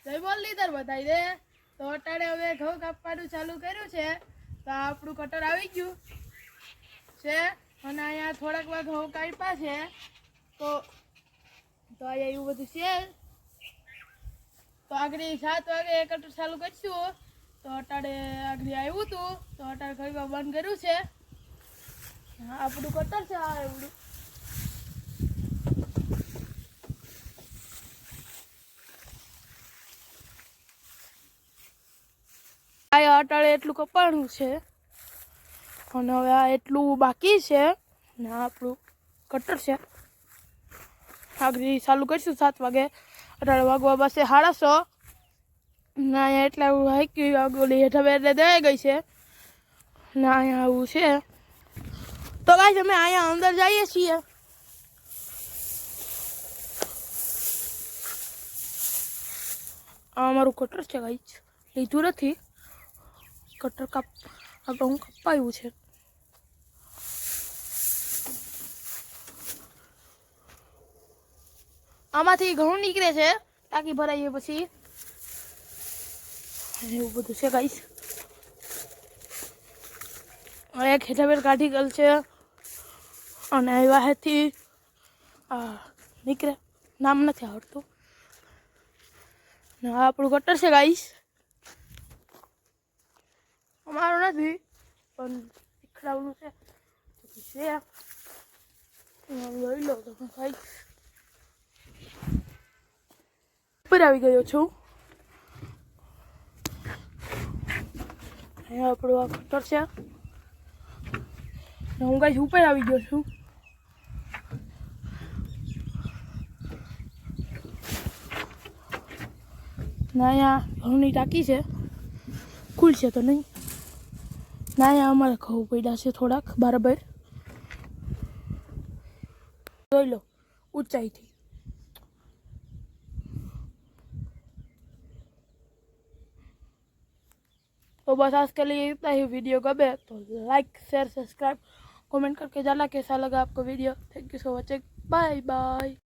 જય બોલ લીધર બતાવી દે તો અટાણે હવે ઘઉં કાપવાનું ચાલુ કર્યું છે તો આપણું કટર આવી ગયું છે અને અહીંયા થોડાક વાર ઘઉં કાપ્યા છે તો અહીંયા એવું બધું છે તો આગળ 7 વાગે કટર ચાલુ કરીશું તો અટાણે આગળ આવ્યું હતું તો અટાણે ઘણી વાર બંધ કર્યું છે આપણું કટર છે આ એવડું આ અટાળે એટલું કપાણું છે અને હવે આ એટલું બાકી છે ને આપણું કટર છે આગળ ચાલુ કરીશું 7 વાગે અટાળે વાગવા પાસે 6:30 ને અહીંયા એટલા હાઈકી આગળ હેઠા બેઠે દેવાઈ ગઈ છે ને અહીંયા આવું છે તો ગાઈસ અમે અહીંયા અંદર જઈએ છીએ આ અમારું કટર છે ગાઈસ લીધું નથી કટર હું કપાયું છે આમાંથી ઘઉં નીકળે છે ટાંકી ભરાઈએ પછી એવું બધું છે ગાઈસ એક હેઠાબેર કાઢી ગયેલ છે અને વાહેથી નીકળે નામ નથી આવડતું ને આપણું કટર છે ગાઈસ અમારું નથી પણ શીખડાવવાનું છે લઈ લો તમે ગાઈસ ઉપર આવી ગયો છું અહીંયા આપણું આ કટર છે હું ગાઈસ ઉપર આવી ગયો છું ને અહીંયા ઘઉંની ટાંકી છે ખુલશે તો નહીં ના અહીંયા અમારે ઘઉં પડ્યા છે થોડાક બરાબર જોઈ લો ઊંચાઈથી तो बस आज के लिए इतना ही वीडियो गमे तो लाइक शेयर सब्सक्राइब कमेंट करके जाना कैसा लगा आपको video thank you so much bye bye.